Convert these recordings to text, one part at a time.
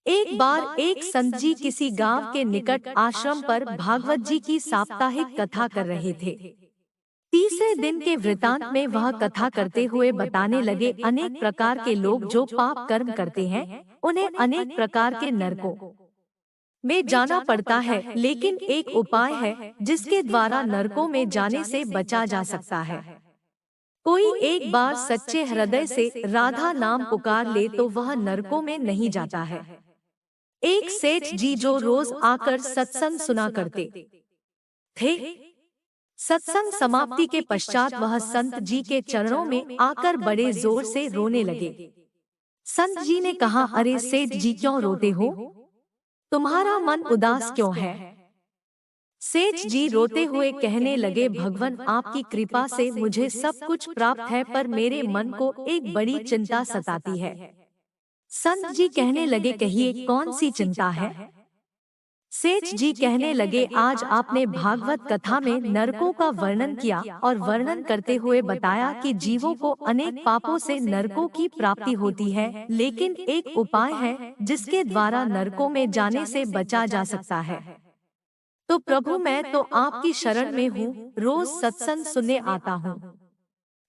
एक बार एक संत जी किसी गांव के निकट आश्रम पर भागवत जी की साप्ताहिक कथा कर रहे थे। तीसरे दिन के वृतांत में वह कथा करते हुए बताने लगे, अनेक प्रकार के लोग जो पाप कर्म करते हैं, उन्हें अनेक प्रकार के नरकों में जाना पड़ता है, लेकिन एक उपाय है जिसके द्वारा नरकों में जाने से बचा जा सकता है। कोई एक बार सच्चे हृदय से राधा नाम पुकार ले तो वह नरकों में नहीं जाता है। एक सेठ जी जो रोज आकर सत्संग सुना करते थे, सत्संग समाप्ति के पश्चात वह संत जी के चरणों में आकर बड़े जोर से रोने लगे। संत जी ने कहा, अरे सेठ जी, क्यों रोते हो? तुम्हारा मन उदास क्यों है? सेठ जी रोते हुए कहने लगे, भगवान, आपकी कृपा से मुझे सब कुछ प्राप्त है, पर मेरे मन को एक बड़ी चिंता सताती है। संत जी कहने लगे, कहिए कौन सी चिंता है? सेठ जी कहने लगे, आज आपने भागवत कथा में नरकों का वर्णन किया और वर्णन करते हुए बताया कि जीवों को अनेक पापों से नरकों की प्राप्ति होती है, लेकिन एक उपाय है जिसके द्वारा नरकों में जाने से बचा जा सकता है। तो प्रभु, मैं तो आपकी शरण में हूँ, रोज सत्संग सुनने आता हूँ।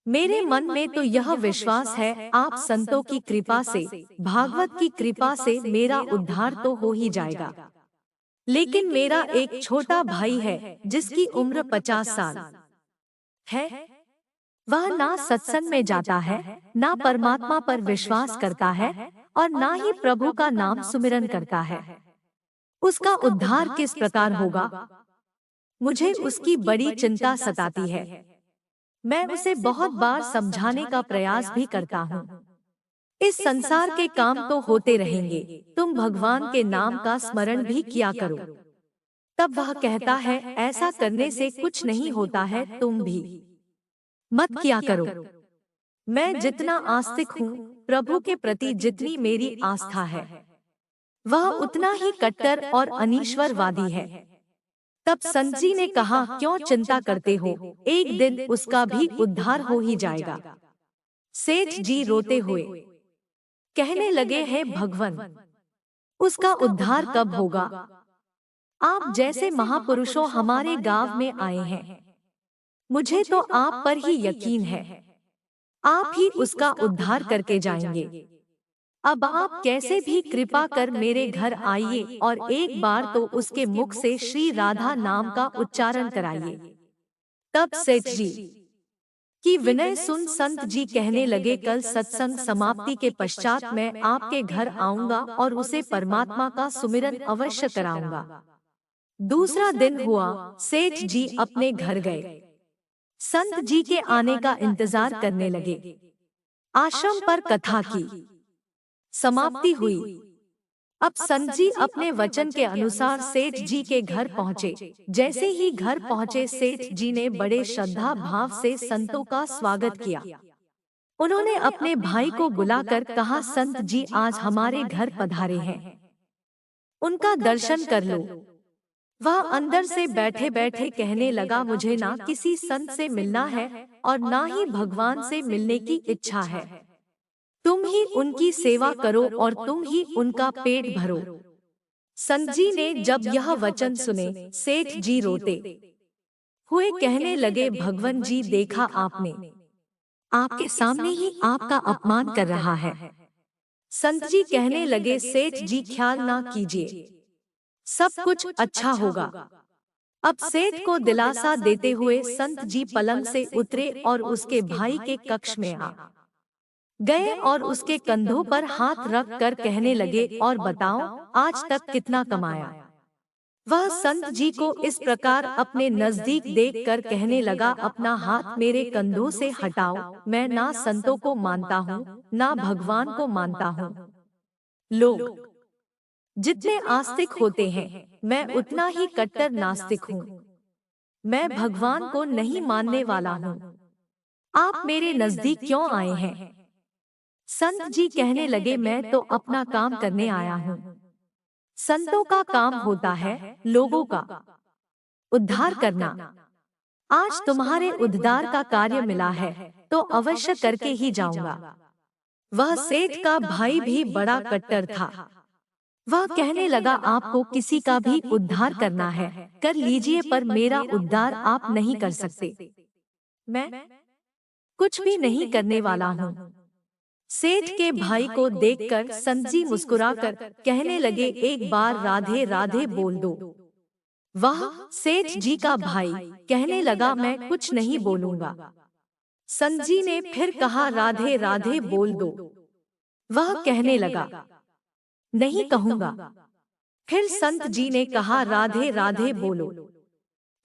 मेरे मन में तो यह विश्वास है, आप संतों की कृपा से, भागवत की कृपा से मेरा उद्धार तो हो ही जाएगा। लेकिन मेरा एक छोटा भाई है जिसकी उम्र 50 साल है। वह ना सत्संग में जाता है, ना परमात्मा पर विश्वास करता है और ना ही प्रभु का नाम सुमिरन करता है। उसका उद्धार किस प्रकार होगा? मुझे उसकी बड़ी चिंता सताती है। मैं उसे बहुत बार समझाने का प्रयास भी करता हूँ। इस संसार के काम तो होते रहेंगे, तुम भगवान के नाम का स्मरण भी किया करो। तब वह कहता है, ऐसा करने से कुछ नहीं होता है, तुम भी मत किया करो। मैं जितना आस्तिक हूँ, प्रभु के प्रति जितनी मेरी आस्था है, वह उतना ही कट्टर और अनीश्वरवादी है। तब संत जी ने कहा, क्यों चिंता करते हो, एक दिन उसका भी उद्धार हो ही जाएगा। सेठ जी रोते हुए कहने लगे, हैं भगवान, उसका उद्धार कब होगा? आप जैसे महापुरुषों हमारे गांव में आए हैं, मुझे तो आप पर ही यकीन है, आप ही उसका उद्धार करके जाएंगे। अब आप कैसे भी कृपा कर मेरे घर आइए और एक बार तो उसके मुख से श्री राधा नाम का उच्चारण कराइए। तब सेठ जी की विनय सुन संत जी कहने लगे, कल सत्संग समाप्ति के पश्चात मैं आपके घर आऊंगा और उसे परमात्मा का सुमिरन अवश्य कराऊंगा। दूसरा दिन हुआ, सेठ जी अपने घर गए। संत जी के आने का इंतजार करने लगे। आश्रम पर कथा की समाप्ति हुई। अब संत जी अपने वचन के अनुसार सेठ जी के घर पहुँचे। जैसे ही घर पहुँचे, सेठ जी ने बड़े श्रद्धा भाव से संतों का स्वागत किया। उन्होंने अपने भाई को बुलाकर कहा, संत जी आज हमारे घर पधारे हैं, उनका दर्शन कर लो। वह अंदर से बैठे बैठे कहने लगा, मुझे ना किसी संत से मिलना है और ना ही भगवान से मिलने की इच्छा है। तुम ही उनकी सेवा करो और तुम ही उनका पेट भरो। संत जी ने जब यह वचन सुने, सेठ जी रोते हुए कहने लगे, भगवान जी, देखा आपने, आपके सामने ही आपका अपमान कर रहा है। संत जी कहने लगे, सेठ जी ख्याल ना कीजिए, सब कुछ अच्छा होगा। अब सेठ को दिलासा देते हुए संत जी पलंग से उतरे और उसके भाई के कक्ष में आ गए और उसके कंधों पर हाथ रख कर कहने लगे, और बताओ आज तक कितना कमाया? वह संत जी को इस प्रकार अपने नजदीक देख कर कहने लगा, अपना हाथ मेरे कंधों से हटाओ, मैं ना संतों को मानता हूँ ना भगवान को मानता हूँ। लोग जितने आस्तिक होते हैं, मैं उतना ही कट्टर नास्तिक हूँ। मैं भगवान को नहीं मानने वाला हूँ। आप मेरे नजदीक क्यों आए हैं? संत जी कहने लगे, मैं तो अपना काम करने आया हूँ। संतों का काम होता है लोगों का उद्धार करना। आज तुम्हारे उद्धार का कार्य मिला है तो अवश्य करके ही जाऊंगा। वह सेठ का भाई भी बड़ा कट्टर था। वह कहने लगा, आपको किसी का भी उद्धार करना है कर लीजिए, पर मेरा उद्धार आप नहीं कर सकते। मैं कुछ भी नहीं करने वाला हूँ। सेठ के भाई को देखकर संत जी मुस्कुराकर कहने लगे, एक बार राधे राधे बोल दो। वह सेठ जी का भाई कहने लगा, मैं कुछ नहीं बोलूंगा। संत जी ने फिर कहा, राधे राधे बोल दो। वह कहने लगा, नहीं कहूंगा। फिर संत जी ने कहा, राधे राधे बोलो।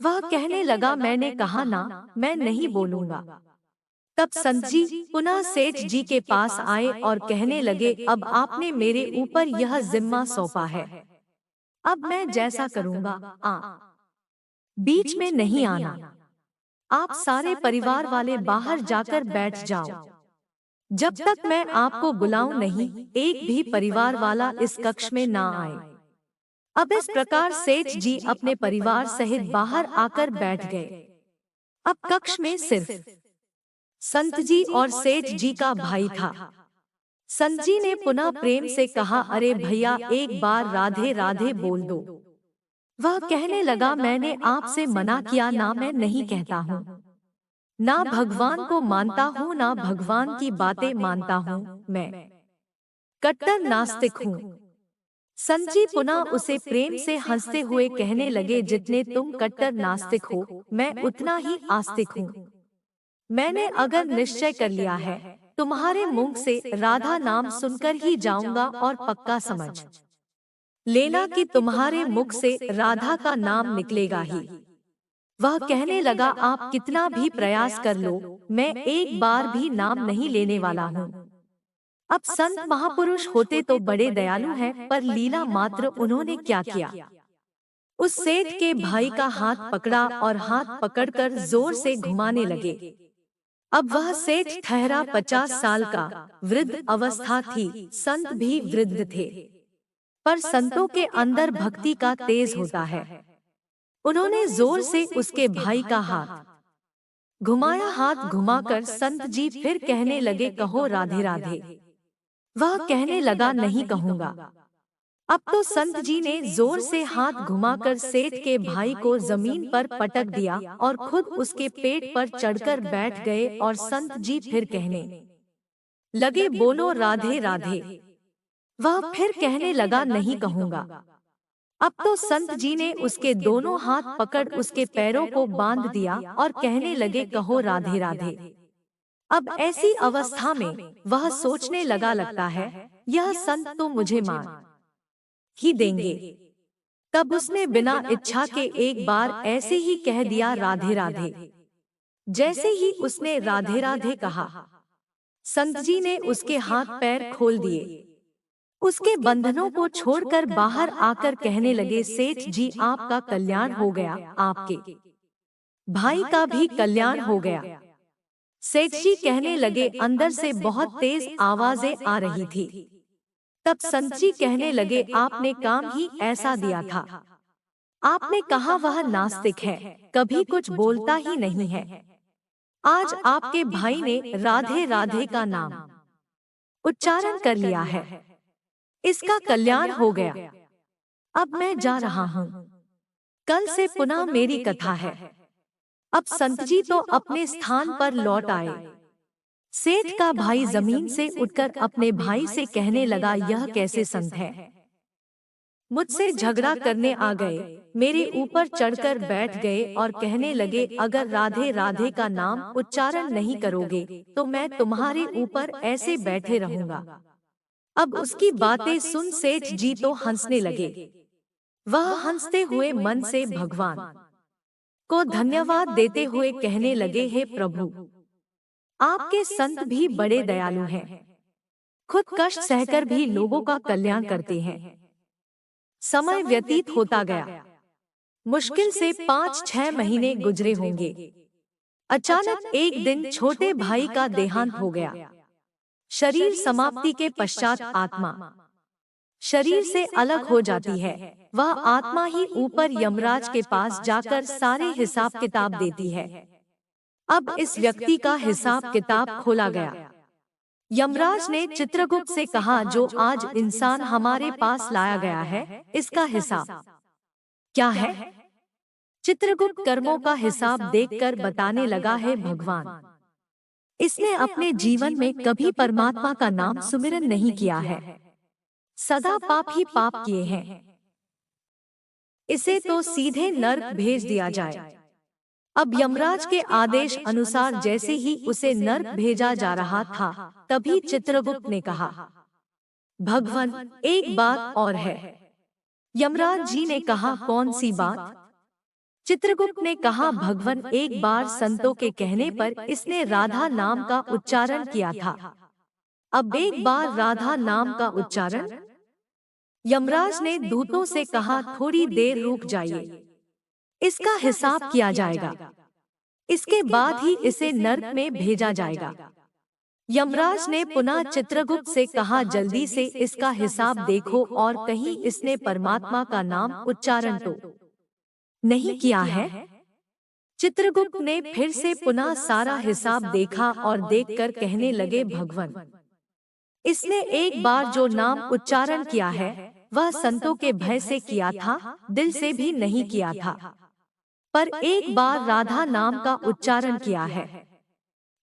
वह कहने लगा, मैंने कहा ना, मैं नहीं बोलूंगा। तब संत जी पुनः सेठ जी के पास आए और कहने लगे, अब आपने मेरे ऊपर यह जिम्मा सौंपा है, अब मैं जैसा करूंगा बीच में नहीं आना। आप सारे परिवार वाले बाहर जाकर बैठ जाओ, जब तक मैं आपको बुलाऊं नहीं, एक भी परिवार वाला इस कक्ष में ना आए। अब इस प्रकार सेठ जी अपने परिवार सहित बाहर आकर बैठ गए। अब कक्ष में सिर्फ संत जी और सेठ जी का भाई था। संत जी ने पुनः प्रेम से कहा, अरे भैया, एक बार राधे राधे बोल दो। वह कहने लगा, मैंने आपसे मना किया ना, मैं नहीं कहता हूँ। ना भगवान को मानता हूँ, ना भगवान की बातें मानता हूँ, मैं कट्टर नास्तिक हूँ। संत जी पुनः उसे प्रेम से हंसते हुए कहने लगे, जितने तुम कट्टर नास्तिक हो, मैं उतना ही आस्तिक हूँ। मैंने अगर निश्चय कर लिया है, तुम्हारे मुंह से राधा नाम सुनकर ही जाऊंगा, और पक्का समझ लेना कि तुम्हारे मुख से राधा का नाम निकलेगा ही। वह कहने लगा, आप कितना भी प्रयास कर लो, मैं एक बार भी नाम नहीं लेने वाला हूँ। अब संत महापुरुष होते तो बड़े दयालु हैं, पर लीला मात्र उन्होंने क्या किया। उस सेठ के भाई का हाथ पकड़ा और हाथ पकड़कर जोर से घुमाने लगे। अब वह सेठ ठहरा 50 साल का, वृद्ध अवस्था थी, संत भी वृद्ध थे, पर संतों के अंदर भक्ति का तेज होता है। उन्होंने जोर से उसके भाई का हाथ घुमाया। हाथ घुमाकर संत जी फिर कहने लगे, कहो राधे राधे। वह कहने लगा, नहीं कहूंगा। अब तो संत जी ने जोर से हाथ घुमाकर सेठ के भाई को जमीन पर पटक दिया और खुद उसके पेट पर चढ़कर बैठ गए, और संत जी फिर कहने लगे, बोलो राधे राधे। वह फिर कहने लगा, नहीं कहूंगा। अब तो संत जी ने उसके दोनों हाथ पकड़ उसके पैरों को बांध दिया और कहने लगे, कहो राधे राधे। अब ऐसी अवस्था में वह सोचने लगा, लगता है यह संत तो मुझे मार ही देंगे। तब उसने बिना इच्छा के एक बार ऐसे ही कह दिया, राधे राधे। जैसे ही उसने राधे राधे कहा, संत जी ने उसके हाथ पैर खोल दिए, उसके बंधनों को छोड़कर बाहर आकर कहने लगे, सेठ जी आपका कल्याण हो गया, आपके भाई का भी कल्याण हो गया। सेठ जी कहने लगे, अंदर से बहुत तेज आवाजें आ रही थी। तब संत जी कहने लगे, आपने काम ही ऐसा दिया था। आपने कहा वह नास्तिक है, कभी कुछ बोलता ही नहीं है। आज आपके भाई ने राधे राधे का नाम उच्चारण कर लिया है, इसका कल्याण हो गया। अब मैं जा रहा हूँ, कल से पुनः मेरी कथा है। अब संत जी तो अपने स्थान पर लौट आए। सेठ का भाई जमीन से उठकर अपने भाई से कहने लगा, यह कैसे संत है, मुझसे झगड़ा करने आ गए, मेरे ऊपर चढ़कर बैठ गए और कहने लगे, अगर राधे राधे का नाम उच्चारण नहीं करोगे तो मैं तुम्हारे ऊपर ऐसे बैठे रहूंगा। अब उसकी बातें सुन सेठ जी तो हंसने लगे। वह हंसते हुए मन से भगवान को धन्यवाद देते हुए कहने लगे, हे प्रभु, आपके संत भी बड़े दयालु हैं, खुद कष्ट सहकर भी लोगों का कल्याण करते हैं। समय व्यतीत होता गया, मुश्किल से 5-6 महीने गुजरे होंगे। अचानक एक दिन छोटे भाई का देहांत हो गया। शरीर समाप्ति के पश्चात आत्मा शरीर से अलग हो जाती है। वह आत्मा ही ऊपर यमराज के पास जाकर सारे हिसाब किताब देती है। अब इस व्यक्ति का हिसाब किताब खोला गया। यमराज ने चित्रगुप्त से कहा, जो आज इंसान हमारे पास लाया गया है, इसका हिसाब क्या है? चित्रगुप्त कर्मों का हिसाब देखकर बताने लगा, है भगवान, इसने अपने जीवन में कभी परमात्मा का नाम सुमिरन नहीं किया है, सदा पाप ही पाप किए हैं। इसे तो सीधे नर्क भेज दिया जाए। अब यमराज के आदेश अनुसार जैसे ही उसे नर्क भेजा जा रहा था, तभी चित्रगुप्त ने कहा, भगवान, एक बात और है। यमराज जी ने कहा, कौन सी बात? चित्रगुप्त ने कहा, भगवान, एक बार संतों के कहने पर इसने राधा नाम का उच्चारण किया था, अब एक बार राधा नाम का उच्चारण। यमराज ने दूतों से कहा, थोड़ी देर रुक जाइए, इसका हिसाब किया जाएगा, इसके बाद ही इसे नर्क में भेजा जाएगा। यमराज ने पुनः चित्रगुप्त से कहा, जल्दी से इसका हिसाब देखो और कहीं इसने परमात्मा का नाम उच्चारण तो नहीं किया है। चित्रगुप्त ने फिर से पुनः सारा हिसाब देखा और देखकर कहने लगे, भगवान, इसने एक बार जो नाम उच्चारण किया है वह संतों के भय से किया था, दिल से भी नहीं किया था, पर एक बार राधा नाम का उच्चारण किया है।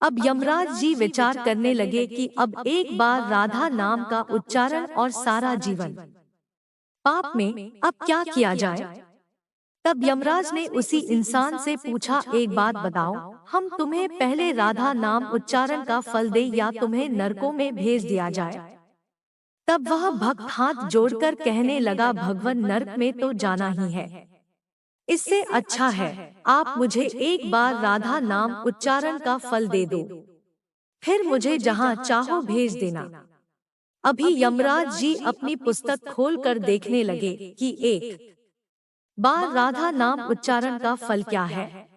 अब यमराज जी विचार करने लगे कि अब एक बार राधा नाम का उच्चारण और सारा जीवन पाप में, अब क्या किया जाए? तब यमराज ने उसी इंसान से पूछा, एक बात बताओ, हम तुम्हें पहले राधा नाम उच्चारण का फल दे या तुम्हें नरकों में भेज दिया जाए? तब वह भक्त हाथ जोड़कर कहने लगा, भगवान, नरक में तो जाना ही है, इससे अच्छा है आप मुझे एक बार राधा नाम उच्चारण का फल दे दो, फिर मुझे जहाँ चाहो भेज देना। अभी यमराज जी अपनी पुस्तक खोलकर देखने लगे कि एक बार राधा नाम उच्चारण का फल क्या है।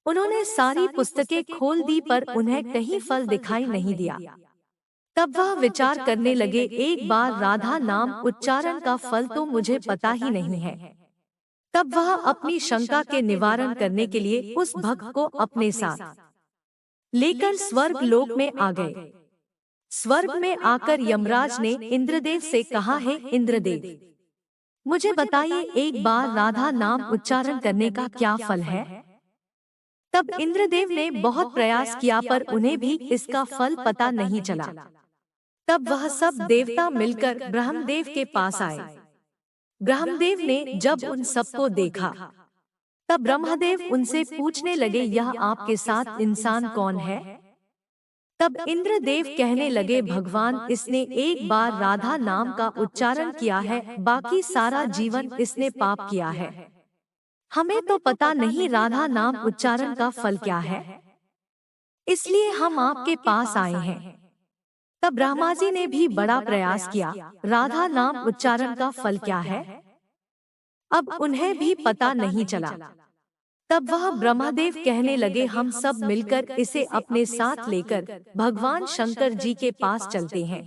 उन्होंने सारी पुस्तकें खोल दी पर उन्हें कहीं फल दिखाई नहीं दिया। तब वह विचार करने लगे, एक बार राधा नाम उच्चारण का फल तो मुझे पता ही नहीं है। तब वह अपनी शंका के निवारण करने के लिए उस भक्त को अपने साथ लेकर स्वर्ग लोक में आ गए। स्वर्ग में आकर यमराज ने इंद्रदेव से कहा, है इंद्रदेव, मुझे बताइए एक बार राधा नाम उच्चारण करने का क्या फल है? तब इंद्रदेव ने बहुत प्रयास किया पर उन्हें भी इसका फल पता नहीं चला। तब वह सब देवता मिलकर ब्रह्मदेव के पास आए। ब्रह्मदेव ने जब उन सबको देखा, तब ब्रह्मदेव उनसे पूछने लगे, यह आपके साथ इंसान कौन है? तब इंद्रदेव कहने लगे, भगवान, इसने एक बार राधा नाम का उच्चारण किया है, बाकी सारा जीवन इसने पाप किया है। हमें तो पता नहीं राधा नाम उच्चारण का फल क्या है, इसलिए हम आपके पास आए हैं। तब ब्रह्मा जी ने भी बड़ा प्रयास किया, राधा नाम उच्चारण का फल क्या है? अब उन्हें भी पता नहीं चला। तब वह ब्रह्मदेव कहने लगे, हम सब मिलकर इसे अपने साथ लेकर भगवान शंकर जी के पास चलते हैं।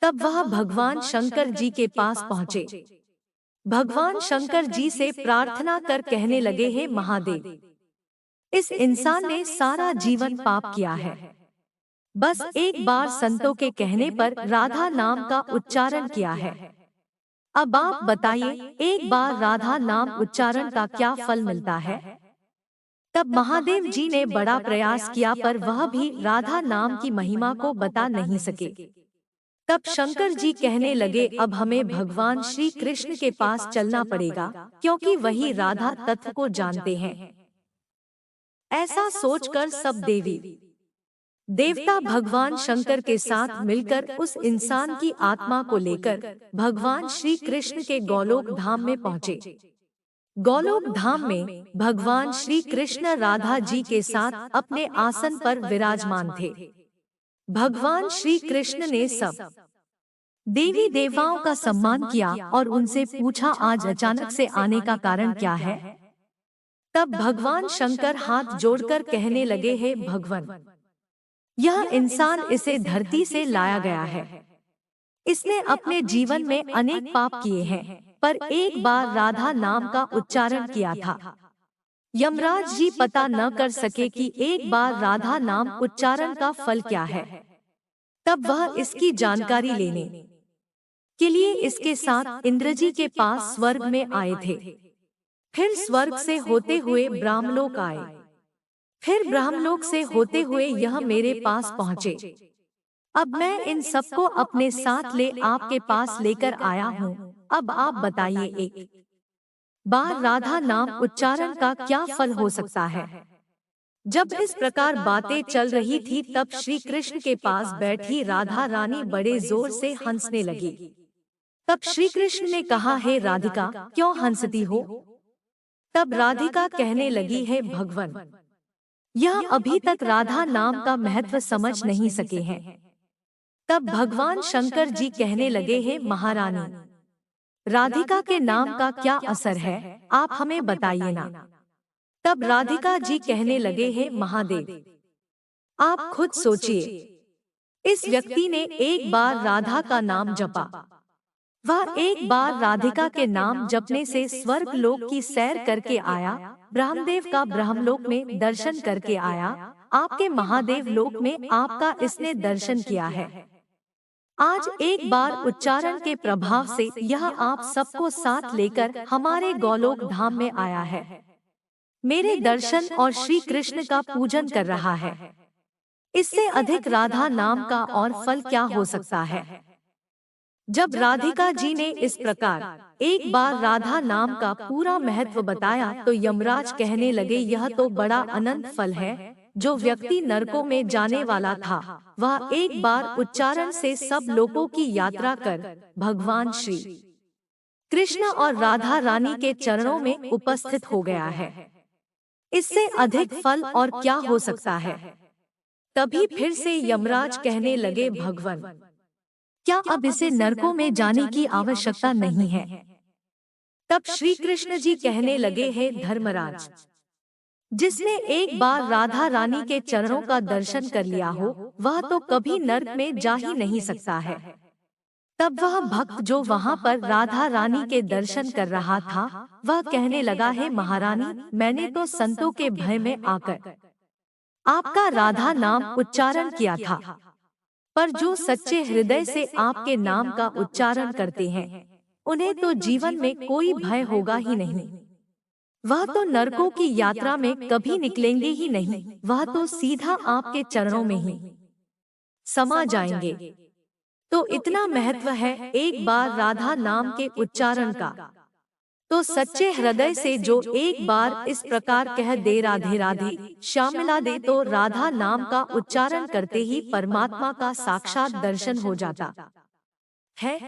तब वह भगवान शंकर जी के पास पहुँचे। भगवान शंकर जी से प्रार्थना कर कहने लगे, हे महादेव, इस इंसान ने सारा जीवन पाप किया है, बस एक बार संतों के कहने पर राधा नाम का उच्चारण किया है। अब आप बताइए, एक बार राधा नाम उच्चारण का क्या फल मिलता है? तब महादेव जी ने बड़ा प्रयास किया पर वह भी राधा नाम की महिमा को बता नहीं सके। तब शंकर जी कहने लगे, अब हमें भगवान श्री कृष्ण के पास चलना पड़ेगा, क्योंकि वही राधा तत्व को जानते हैं। ऐसा सोचकर सब देवी देवता भगवान शंकर के साथ मिलकर उस इंसान की आत्मा को लेकर भगवान श्री कृष्ण के गोलोक धाम में पहुँचे। गोलोक धाम में भगवान श्री कृष्ण राधा जी के साथ अपने आसन पर विराजमान थे। भगवान श्री कृष्ण ने सब देवी देवताओं का सम्मान किया और उनसे पूछा, आज अचानक से आने का कारण क्या है? तब भगवान शंकर हाथ जोड़कर कहने लगे, हे भगवान, यह इंसान इसे धरती से लाया गया है। इसने अपने जीवन में अनेक पाप किए हैं, पर एक बार राधा नाम का उच्चारण किया था। यमराज जी पता न कर सके कि एक बार राधा नाम उच्चारण का फल क्या है। तब वह इसकी जानकारी लेने के लिए इसके साथ इंद्र जी के पास स्वर्ग में आए थे। फिर स्वर्ग से होते हुए ब्रह्मलोक आए। फिर ब्रह्मलोक से होते हुए यह मेरे पास पहुँचे। अब मैं इन सबको अपने साथ ले आपके पास लेकर आया हूँ। अब आप बताइए, एक बार राधा नाम उच्चारण का क्या फल हो सकता है। जब इस प्रकार बातें चल रही थी तब श्री कृष्ण के पास बैठी राधा रानी बड़े जोर से हंसने लगी। तब श्री कृष्ण ने कहा, हे राधिका, क्यों हंसती हो। तब राधिका कहने लगी, है भगवन, यह अभी तक राधा नाम का महत्व समझ नहीं सके हैं। तब भगवान शंकर जी कहने लगे, हे महारानी, राधिका के नाम का क्या असर है, आप हमें बताइए ना। तब राधिका जी कहने लगे, हे महादेव, आप खुद सोचिए, इस व्यक्ति ने एक बार राधा का नाम जपा। वह एक बार राधिका के नाम जपने से स्वर्ग लोक की सैर करके आया, ब्रह्मदेव का ब्रह्मलोक में दर्शन करके आया, आपके महादेव लोक में आपका इसने दर्शन किया है। आज एक बार उच्चारण के प्रभाव से यह आप सबको साथ लेकर हमारे गोलोक धाम में आया है, मेरे दर्शन और श्री कृष्ण का पूजन कर रहा है। इससे अधिक राधा नाम का और फल क्या हो सकता है। जब राधिका जी ने इस प्रकार एक बार राधा नाम का पूरा महत्व बताया तो यमराज कहने लगे, यह तो बड़ा अनंत फल है। जो व्यक्ति नरकों में जाने वाला था वह एक बार उच्चारण से सब लोगों की यात्रा कर भगवान श्री कृष्ण और राधा रानी के चरणों में उपस्थित हो गया है। इससे अधिक फल और क्या हो सकता है। तभी फिर से यमराज कहने लगे, भगवन, क्या अब इसे नरकों में जाने की आवश्यकता नहीं है। तब श्री कृष्ण जी कहने लगे, हे धर्मराज, जिसने एक बार राधा रानी के चरणों का दर्शन कर लिया हो वह तो कभी नर्क में जा ही नहीं सकता है। तब वह भक्त जो वहां पर राधा रानी के दर्शन कर रहा था वह कहने लगा, है महारानी, मैंने तो संतों के भय में आकर आपका राधा नाम उच्चारण किया था, पर जो सच्चे हृदय से आपके नाम का उच्चारण करते हैं उन्हें तो जीवन में कोई भय होगा ही नहीं। वह तो नरकों की यात्रा में कभी निकलेंगे ही नहीं, वह तो सीधा आपके चरणों में ही समा जाएंगे। तो इतना महत्व है एक बार राधा नाम के उच्चारण का। तो सच्चे हृदय से जो एक बार इस प्रकार कह दे, राधे राधे, शामिला दे, तो राधा नाम का उच्चारण करते ही परमात्मा का साक्षात दर्शन हो जाता है।